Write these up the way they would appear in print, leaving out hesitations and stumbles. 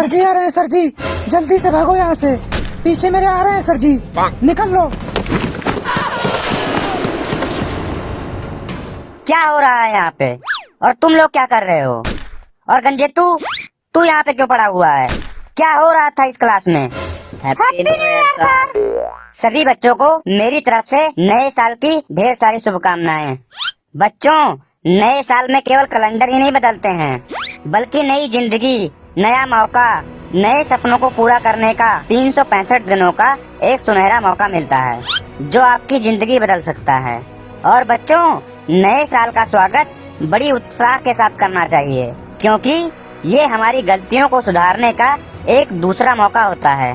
Sir जी आ रहे हैं, sir जी जल्दी से भागो यहाँ से, पीछे मेरे आ रहे हैं सर जी, निकल लो। क्या हो रहा है यहाँ पे और तुम लोग क्या कर रहे हो? और गंजे तू यहाँ पे क्यों पड़ा हुआ है? क्या हो रहा था इस क्लास में? Happy new year sir. सभी बच्चों को मेरी तरफ से नए साल की ढेर सारी शुभकामनाएं। बच्चों, नए साल में केवल कैलेंडर ही नहीं बदलते हैं, बल्कि नई जिंदगी, नया मौका, नए सपनों को पूरा करने का 365 दिनों का एक सुनहरा मौका मिलता है, जो आपकी जिंदगी बदल सकता है। और बच्चों, नए साल का स्वागत बड़ी उत्साह के साथ करना चाहिए, क्योंकि ये हमारी गलतियों को सुधारने का एक दूसरा मौका होता है।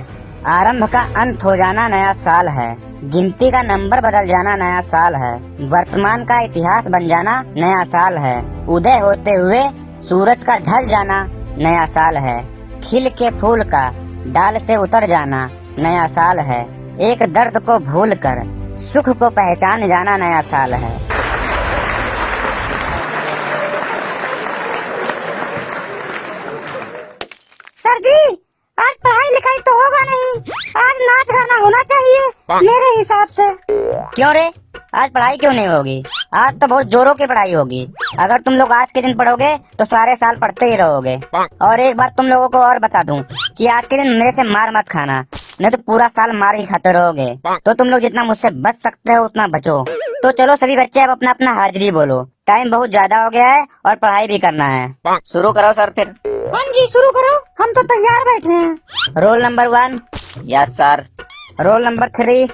आरंभ का अंत हो जाना नया साल है, गिनती का नंबर बदल जाना नया साल है, वर्तमान का इतिहास बन जाना नया साल है, उदय होते हुए सूरज का ढल जाना नया साल है, खिल के फूल का डाल से उतर जाना नया साल है, एक दर्द को भूलकर सुख को पहचान जाना नया साल है। सर जी, आज पढ़ाई लिखाई तो होगा नहीं, आज नाच गाना होना चाहिए मेरे हिसाब से। क्यों रे, आज पढ़ाई क्यों नहीं होगी? आज तो बहुत जोरों की पढ़ाई होगी। अगर तुम लोग आज के दिन पढ़ोगे तो सारे साल पढ़ते ही रहोगे। और एक बात तुम लोगों को और बता दूं कि आज के दिन मेरे से मार मत खाना, नहीं तो पूरा साल मार ही खाते रहोगे। तो तुम लोग जितना मुझसे बच सकते हो उतना बचो। तो चलो सभी बच्चे अब अपना अपना हाजिरी बोलो, टाइम बहुत ज्यादा हो गया है और पढ़ाई भी करना है। शुरू करो सर फिर। हाँ जी, शुरू करो, हम तो तैयार बैठे हैं। Roll number 1। Yes sir. Roll number 3।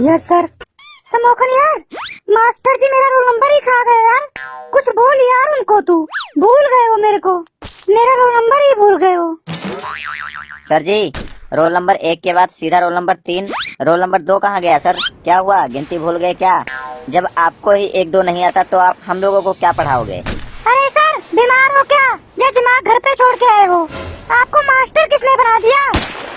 Yes sir. समोखन यार, मास्टर जी मेरा रोल नंबर ही खा गए यार, कुछ बोल यार उनको, तू भूल गए हो मेरे को, मेरा रोल नंबर ही भूल गए हो। सर जी, रोल नंबर 1 के बाद सीधा रोल नंबर 3। रोल नंबर 2 कहाँ गया सर? क्या हुआ, गिनती भूल गए क्या? जब आपको ही 1 2 नहीं आता तो आप हम लोगों को क्या पढ़ाओगे? अरे सर, बीमार हो क्या या दिमाग घर पे छोड़ के आए हो? आपको मास्टर किसने बना दिया?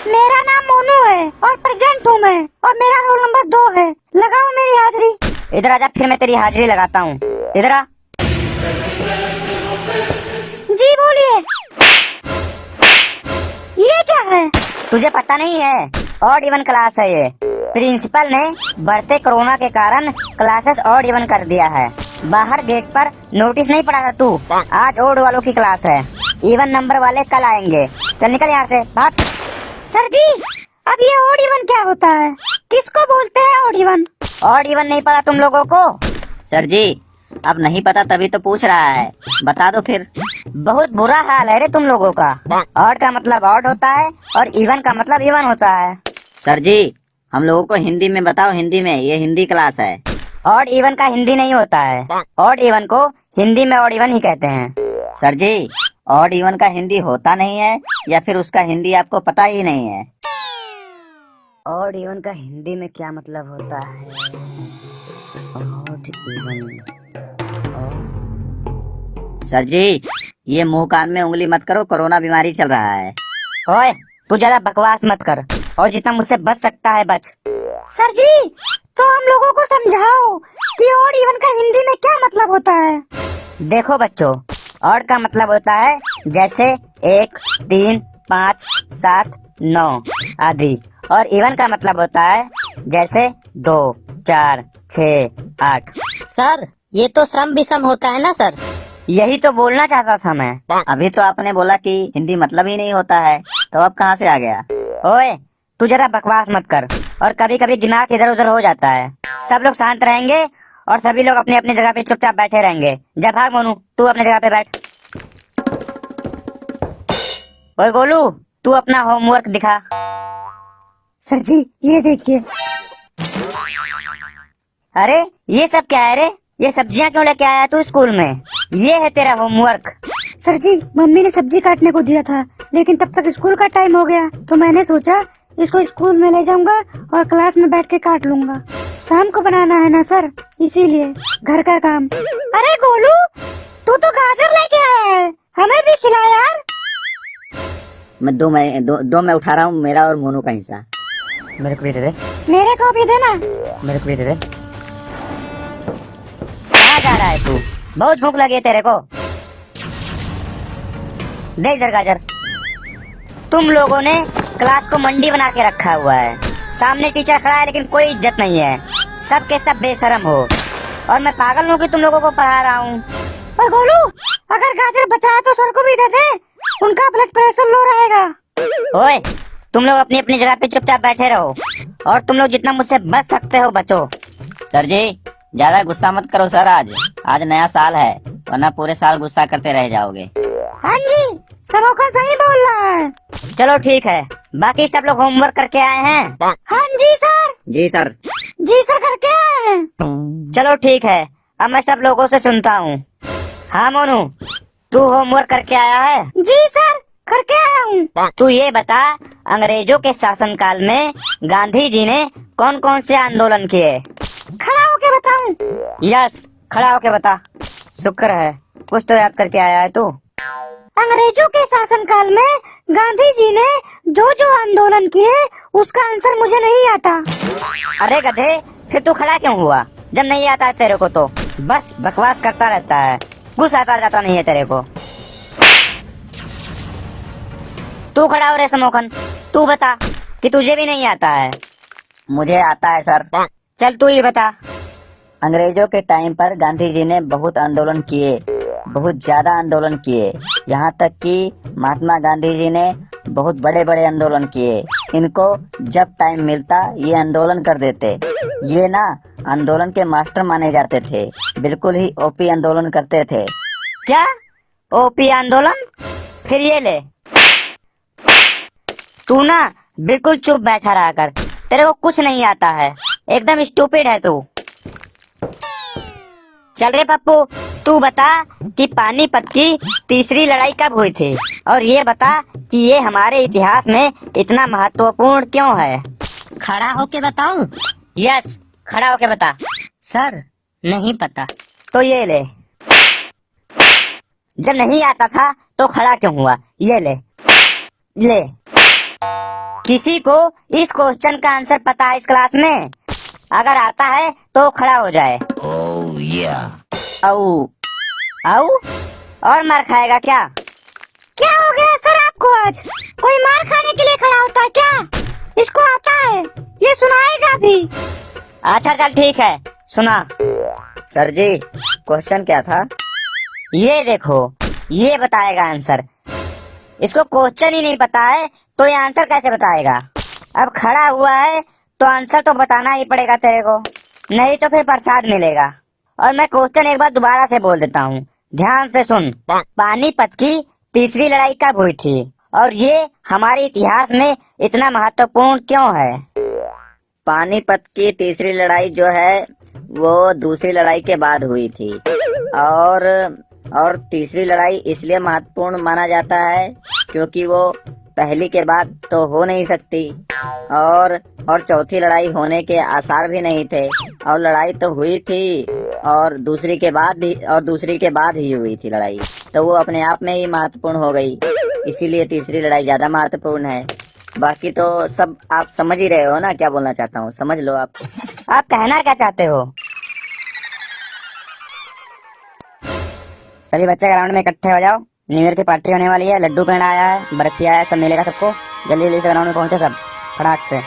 मेरा नाम मोनू है और प्रेजेंट हूँ मैं, और मेरा रोल नंबर 2 है। लगाओ मेरी हाजिरी। इधर आजा, फिर मैं तेरी हाजिरी लगाता हूँ। इधर आ। जी बोलिए। ये क्या है? तुझे पता नहीं है? ऑड इवन क्लास है ये। प्रिंसिपल ने बढ़ते कोरोना के कारण क्लासेस ऑड इवन कर दिया है। बाहर गेट पर नोटिस नहीं पड़ा था तू? आज ऑड वालों की क्लास है, इवन नंबर वाले कल आएंगे। चल निकल यहाँ से, भाग। सर जी, अब ये ऑड इवन क्या होता है? किसको बोलते हैं ऑड इवन? ऑड इवन नहीं पता तुम लोगों को? सर जी, अब नहीं पता तभी तो पूछ रहा है, बता दो फिर। बहुत बुरा हाल है रे तुम लोगों का। ऑड का मतलब ऑड होता है और इवन का मतलब इवन होता है। सर जी, हम लोगों को हिंदी में बताओ, हिंदी में, ये हिंदी क्लास है। ऑड इवन का हिंदी नहीं होता है, ऑड इवन को हिंदी में ऑड इवन ही कहते हैं। सर जी, ऑड इवन का हिंदी होता नहीं है या फिर उसका हिंदी आपको पता ही नहीं है? ऑड इवन का हिंदी में क्या मतलब होता है? Odd even. सर जी, ये मुंह कान में उंगली मत करो, कोरोना बीमारी चल रहा है। ओए, तू ज्यादा बकवास मत कर और जितना मुझसे बच सकता है बच। सर जी, तो हम लोगों को समझाओ कि ऑड इवन का हिंदी में क्या मतलब होता है। देखो बच्चों, ऑड का मतलब होता है जैसे 1 3 5 7 9 आदि, और इवन का मतलब होता है जैसे 2 4 6 8। सर, ये तो सम विषम होता है ना सर? यही तो बोलना चाहता था मैं। अभी तो आपने बोला कि हिंदी मतलब ही नहीं होता है, तो अब कहाँ से आ गया? ओए, तू जरा बकवास मत कर, और कभी कभी दिमाग इधर उधर हो जाता है। सब लोग शांत रहेंगे और सभी लोग अपनी अपनी जगह पे चुपचाप बैठे रहेंगे। जा भाग मोनू, तू अपनी जगह पे बैठ। ओए गोलू, तू अपना होमवर्क दिखा। सर जी, ये देखिए। अरे ये सब क्या है रे? ये सब्जियां क्यों लेके आया तू स्कूल में? ये है तेरा होमवर्क। सर जी, मम्मी ने सब्जी काटने को दिया था, लेकिन तब तक स्कूल का टाइम हो गया, तो मैंने सोचा इसको स्कूल में ले जाऊंगा और क्लास में बैठ के काट लूंगा। शाम को बनाना है ना सर, इसीलिए घर का काम। अरे गोलू, तू तो गाजर लेके आया है, हमें भी खिला यार। मैं दो मैं उठा रहा हूँ, मेरा और मोनू का हिस्सा। मेरे को भी दे दे। मेरे को भी देना। मेरे को भी दे दे। कहाँ जा रहा है तू? बहुत भूख लगी है तेरे को? दे इधर गाजर। तुम लोगों ने क्लास को मंडी बना के रखा हुआ है। सामने टीचर खड़ा है लेकिन कोई इज्जत नहीं है। सब के सब बेशरम हो और मैं पागल हूँ कि तुम लोगों को पढ़ा रहा हूँ। और गोलू, अगर गाजर बचा तो सर को भी दे दे, उनका ब्लड प्रेशर लो रहेगा। ओए, तुम लोग अपनी अपनी जगह पे चुपचाप बैठे रहो और तुम लोग जितना मुझसे बच सकते हो बचो। सर जी, ज्यादा गुस्सा मत करो सर। आज नया साल है, वरना पूरे साल गुस्सा करते रह जाओगे। हाँ जी, समोखन सही बोल रहा है। चलो ठीक है, बाकी सब लोग होमवर्क करके आए हैं? हाँ जी सर। जी सर। जी सर, करके आए हैं। चलो ठीक है, अब मैं सब लोगों से सुनता हूँ। हाँ मोनू, तू होमवर्क करके आया है? जी सर, करके आया हूँ। तू ये बता, अंग्रेजों के शासनकाल में गांधी जी ने कौन कौन से आंदोलन किए? खड़ा होके बताऊं? यस, खड़ा होके बता। शुक्र है, कुछ तो याद करके आया है तू। अंग्रेजों के शासनकाल में गांधी जी ने जो जो आंदोलन किए उसका आंसर मुझे नहीं आता। अरे गधे, फिर तू खड़ा क्यों हुआ जब नहीं आता है तेरे को? तो बस बकवास करता रहता है, कुछ आता जाता नहीं है तेरे को। तू खड़ा हो रे समोखन, तू बता कि तुझे भी नहीं आता है। मुझे आता है सर। चल तू ही बता। अंग्रेजों के टाइम पर गांधी जी ने बहुत आंदोलन किए, बहुत ज्यादा आंदोलन किए। यहाँ तक कि महात्मा गांधी जी ने बहुत बड़े बड़े आंदोलन किए। इनको जब टाइम मिलता ये आंदोलन कर देते। ये ना आंदोलन के मास्टर माने जाते थे। बिल्कुल ही ओपी आंदोलन करते थे। क्या ओपी आंदोलन? फिर ये ले, तू ना बिल्कुल चुप बैठा रहा कर, तेरे को कुछ नहीं आता है, एकदम स्टूपिड है तू। चल रे पप्पू, तू बता कि पानीपत की तीसरी लड़ाई कब हुई थी, और ये बता कि ये हमारे इतिहास में इतना महत्वपूर्ण क्यों है? खड़ा होके बताऊं? यस, खड़ा होके बता। सर, नहीं पता। तो ये ले। जब नहीं आता था तो खड़ा क्यों हुआ? ये ले ले। किसी को इस क्वेश्चन का आंसर पता है इस क्लास में? अगर आता है तो खड़ा हो जाए। औ औ और मार खाएगा क्या? क्या हो गया सर आपको आज? कोई मार खाने के लिए खड़ा होता है क्या? इसको आता है, ये सुनाएगा भी। अच्छा चल ठीक है, सुना। सर जी, क्वेश्चन क्या था? ये देखो, ये बताएगा आंसर। इसको क्वेश्चन ही नहीं पता है तो ये आंसर कैसे बताएगा? अब खड़ा हुआ है तो आंसर तो बताना ही पड़ेगा तेरे को, नहीं तो फिर प्रसाद मिलेगा। और मैं क्वेश्चन एक बार दोबारा से बोल देता हूँ, ध्यान से सुन। पानीपत की तीसरी लड़ाई कब हुई थी और ये हमारे इतिहास में इतना महत्वपूर्ण क्यों है? पानीपत की तीसरी लड़ाई जो है वो दूसरी लड़ाई के बाद हुई थी। और तीसरी लड़ाई इसलिए महत्वपूर्ण माना जाता है क्योंकि वो पहली के बाद तो हो नहीं सकती, और चौथी लड़ाई होने के आसार भी नहीं थे। और लड़ाई तो हुई थी और दूसरी के बाद ही हुई थी लड़ाई, तो वो अपने आप में ही महत्वपूर्ण हो गई। इसीलिए तीसरी लड़ाई ज्यादा महत्वपूर्ण है। बाकी तो सब आप समझ ही रहे हो ना, क्या बोलना चाहता हूँ, समझ लो आप कहना क्या चाहते हो? सभी बच्चे ग्राउंड में इकट्ठे हो जाओ, न्यू ईयर की पार्टी होने वाली है। लड्डू पेड़ा आया है, बर्फी आया है, सब मिलेगा सबको। जल्दी जल्दी से ग्राउंड में पहुंचो सब, फटाक से।